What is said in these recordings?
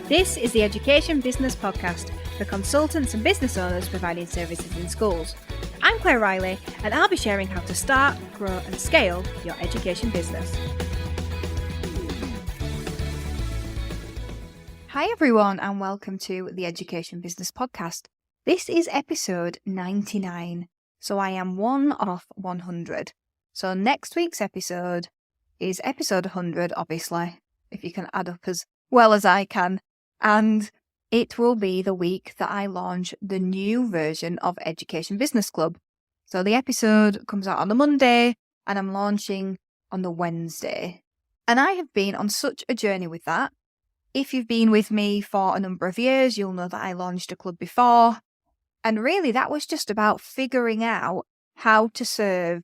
This is the Education Business Podcast for consultants and business owners providing services in schools. I'm Claire Riley, and I'll be sharing how to start, grow and scale your education business. Hi everyone, and welcome to the Education Business Podcast. This is episode 99, so I am one off 100. So next week's episode is episode 100, obviously, if you can add up as well as I can. And it will be the week that I launch the new version of Education Business Club. So the episode comes out on the Monday and I'm launching on the Wednesday. And I have been on such a journey with that. If you've been with me for a number of years, you'll know that I launched a club before. And really that was just about figuring out how to serve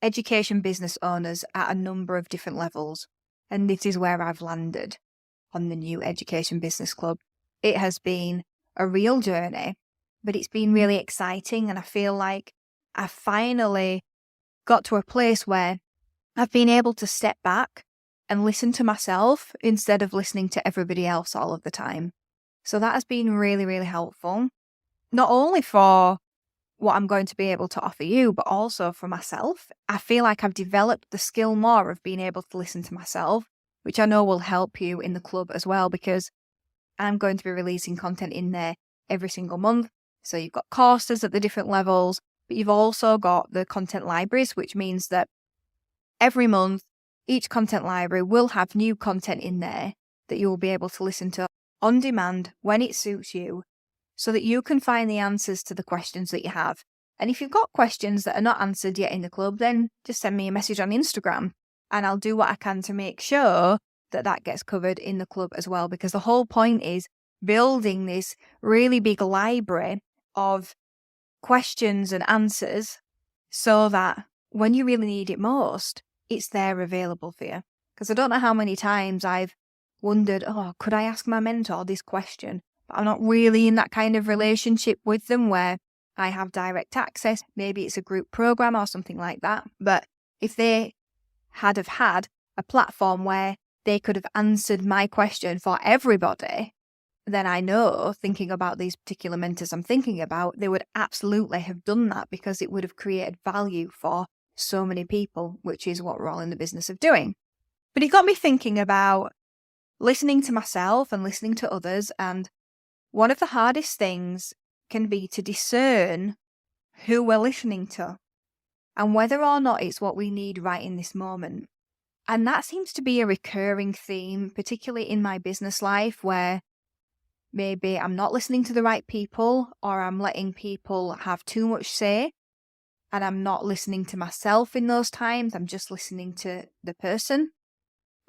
education business owners at a number of different levels. And this is where I've landed on the new Education Business Club. It has been a real journey, but it's been really exciting, and I feel like I finally got to a place where I've been able to step back and listen to myself instead of listening to everybody else all of the time. So that has been really, really helpful, not only for what I'm going to be able to offer you, but also for myself. I feel like I've developed the skill more of being able to listen to myself, which I know will help you in the club as well, because I'm going to be releasing content in there every single month. So you've got courses at the different levels, but you've also got the content libraries, which means that every month, each content library will have new content in there that you will be able to listen to on demand when it suits you, so that you can find the answers to the questions that you have. And if you've got questions that are not answered yet in the club, then just send me a message on Instagram. And I'll do what I can to make sure that that gets covered in the club as well, because the whole point is building this really big library of questions and answers so that when you really need it most, it's there available for you. Because I don't know how many times I've wondered, could I ask my mentor this question? But I'm not really in that kind of relationship with them where I have direct access. Maybe it's a group program or something like that. But if they had a platform where they could have answered my question for everybody, then I know, thinking about these particular mentors I'm thinking about, they would absolutely have done that, because it would have created value for so many people, which is what we're all in the business of doing. But it got me thinking about listening to myself and listening to others, and one of the hardest things can be to discern who we're listening to and whether or not it's what we need right in this moment. And that seems to be a recurring theme, particularly in my business life, where maybe I'm not listening to the right people, or I'm letting people have too much say, and I'm not listening to myself in those times. I'm just listening to the person.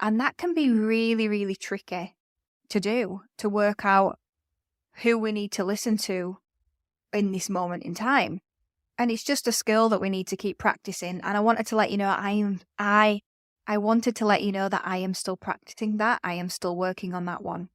And that can be really, really tricky to do, to work out who we need to listen to in this moment in time. And it's just a skill that we need to keep practicing. And I wanted to let you know I wanted to let you know that I am still practicing that. I am still working on that one.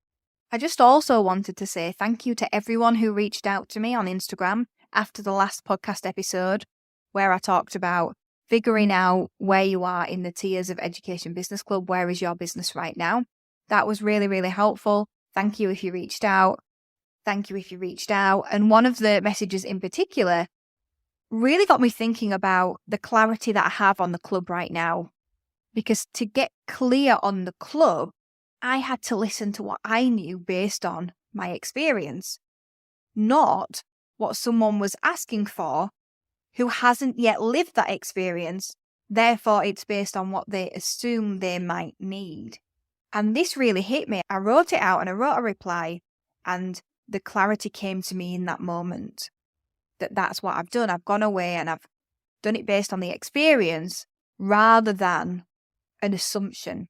I just also wanted to say thank you to everyone who reached out to me on Instagram after the last podcast episode, where I talked about figuring out where you are in the tiers of Education Business Club. Where is your business right now? That was really, really helpful. Thank you if you reached out. Thank you if you reached out. And one of the messages in particular really got me thinking about the clarity that I have on the club right now. Because to get clear on the club, I had to listen to what I knew based on my experience, not what someone was asking for who hasn't yet lived that experience. Therefore, it's based on what they assume they might need. And this really hit me. I wrote it out and I wrote a reply, and the clarity came to me in that moment. That's what I've done. I've gone away and I've done it based on the experience rather than an assumption.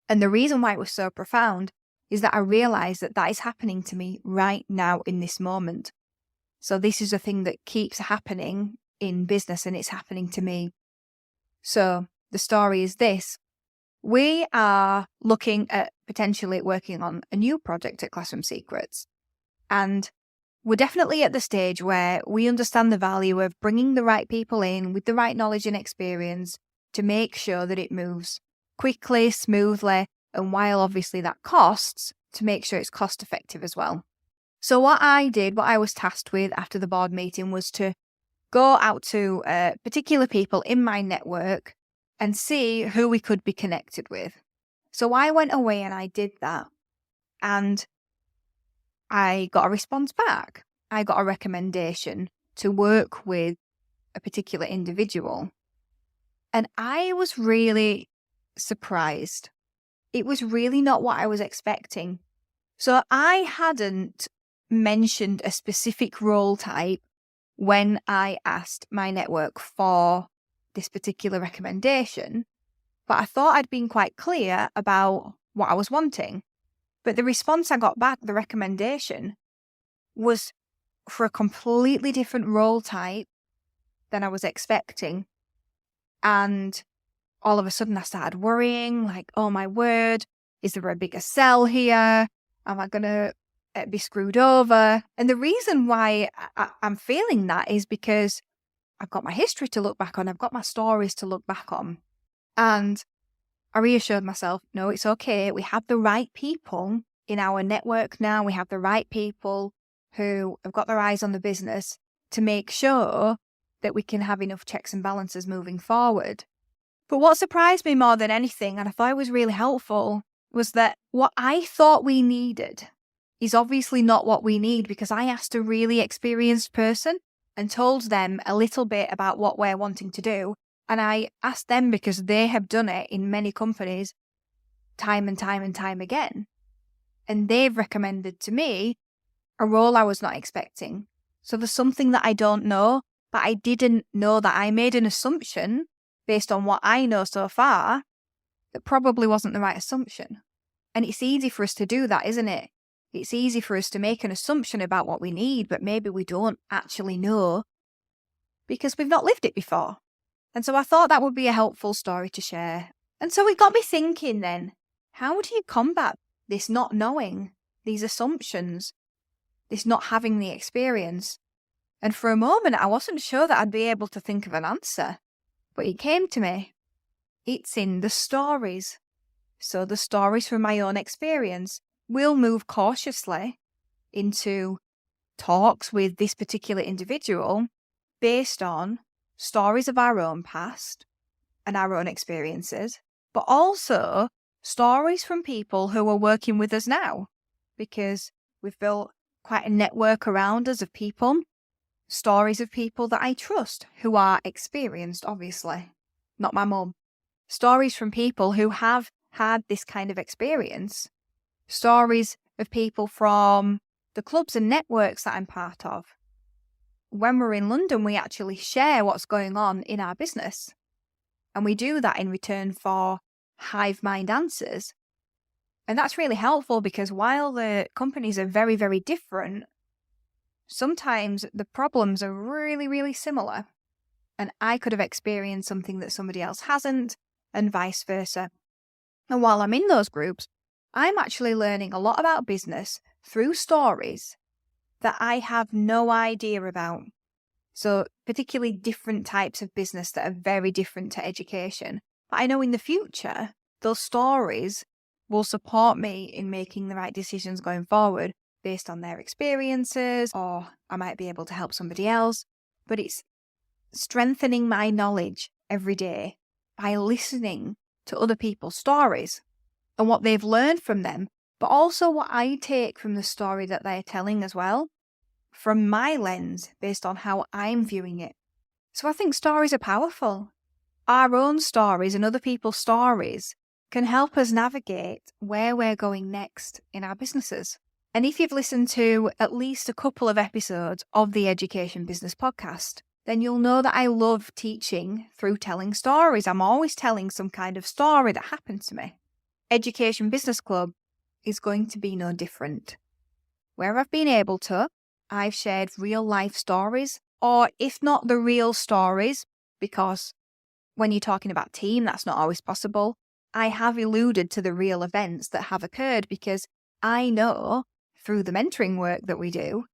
And the reason why it was so profound is that I realized that that is happening to me right now in this moment. So this is a thing that keeps happening in business, and it's happening to me. So the story is this. We are looking at potentially working on a new project at Classroom Secrets. And we're definitely at the stage where we understand the value of bringing the right people in with the right knowledge and experience to make sure that it moves quickly, smoothly, and while obviously that costs, to make sure it's cost effective as well. So what I was tasked with after the board meeting was to go out to particular people in my network and see who we could be connected with. So I went away and I did that. And I got a response back. I got a recommendation to work with a particular individual. And I was really surprised. It was really not what I was expecting. So I hadn't mentioned a specific role type when I asked my network for this particular recommendation, but I thought I'd been quite clear about what I was wanting. But the response I got back, the recommendation, was for a completely different role type than I was expecting. And all of a sudden I started worrying, like, oh my word, is there a bigger sell here? Am I going to be screwed over? And the reason why I'm feeling that is because I've got my history to look back on. I've got my stories to look back on. And I reassured myself, no, it's okay. We have the right people in our network now. We have the right people who have got their eyes on the business to make sure that we can have enough checks and balances moving forward. But what surprised me more than anything, and I thought it was really helpful, was that what I thought we needed is obviously not what we need, because I asked a really experienced person and told them a little bit about what we're wanting to do. And I asked them because they have done it in many companies time and time and time again. And they've recommended to me a role I was not expecting. So there's something that I don't know, but I didn't know that I made an assumption based on what I know so far that probably wasn't the right assumption. And it's easy for us to do that, isn't it? It's easy for us to make an assumption about what we need, but maybe we don't actually know because we've not lived it before. And so I thought that would be a helpful story to share. And so it got me thinking then, how do you combat this not knowing, these assumptions, this not having the experience? And for a moment, I wasn't sure that I'd be able to think of an answer, but it came to me. It's in the stories. So the stories from my own experience. We'll move cautiously into talks with this particular individual based on stories of our own past and our own experiences, but also stories from people who are working with us now, because we've built quite a network around us of people, stories of people that I trust who are experienced, obviously, not my mum. Stories from people who have had this kind of experience. Stories of people from the clubs and networks that I'm part of. When we're in London, we actually share what's going on in our business. And we do that in return for hive mind answers. And that's really helpful because while the companies are very, very different, sometimes the problems are really, really similar. And I could have experienced something that somebody else hasn't, and vice versa. And while I'm in those groups, I'm actually learning a lot about business through stories that I have no idea about. So particularly different types of business that are very different to education. But I know in the future, those stories will support me in making the right decisions going forward based on their experiences, or I might be able to help somebody else. But it's strengthening my knowledge every day by listening to other people's stories and what they've learned from them, but also what I take from the story that they're telling as well, from my lens, based on how I'm viewing it. So I think stories are powerful. Our own stories and other people's stories can help us navigate where we're going next in our businesses. And if you've listened to at least a couple of episodes of the Education Business Podcast, then you'll know that I love teaching through telling stories. I'm always telling some kind of story that happened to me. Education Business Club is going to be no different. Where I've been able to, I've shared real life stories, or if not the real stories, because when you're talking about team, that's not always possible. I have alluded to the real events that have occurred because I know through the mentoring work that we do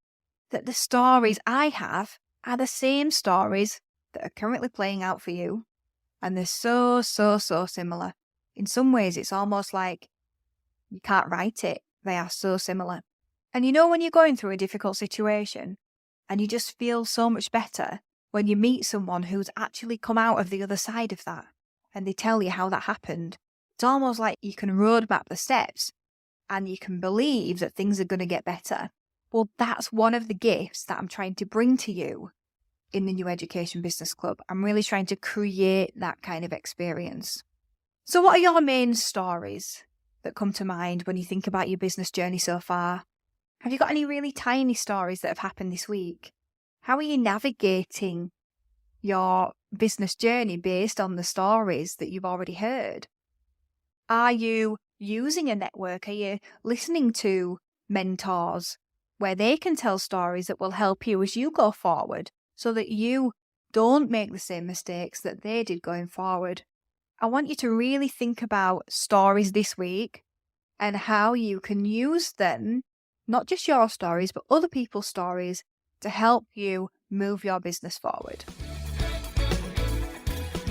that the stories I have are the same stories that are currently playing out for you. And they're so similar. In some ways, it's almost like you can't write it. They are so similar. And you know when you're going through a difficult situation and you just feel so much better when you meet someone who's actually come out of the other side of that and they tell you how that happened. It's almost like you can roadmap the steps and you can believe that things are going to get better. Well, that's one of the gifts that I'm trying to bring to you in the New Education Business Club. I'm really trying to create that kind of experience. So what are your main stories that come to mind when you think about your business journey so far? Have you got any really tiny stories that have happened this week? How are you navigating your business journey based on the stories that you've already heard? Are you using a network? Are you listening to mentors where they can tell stories that will help you as you go forward so that you don't make the same mistakes that they did going forward? I want you to really think about stories this week and how you can use them, not just your stories, but other people's stories, to help you move your business forward.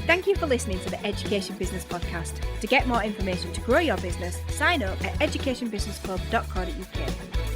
Thank you for listening to the Education Business Podcast. To get more information to grow your business, sign up at educationbusinessclub.co.uk.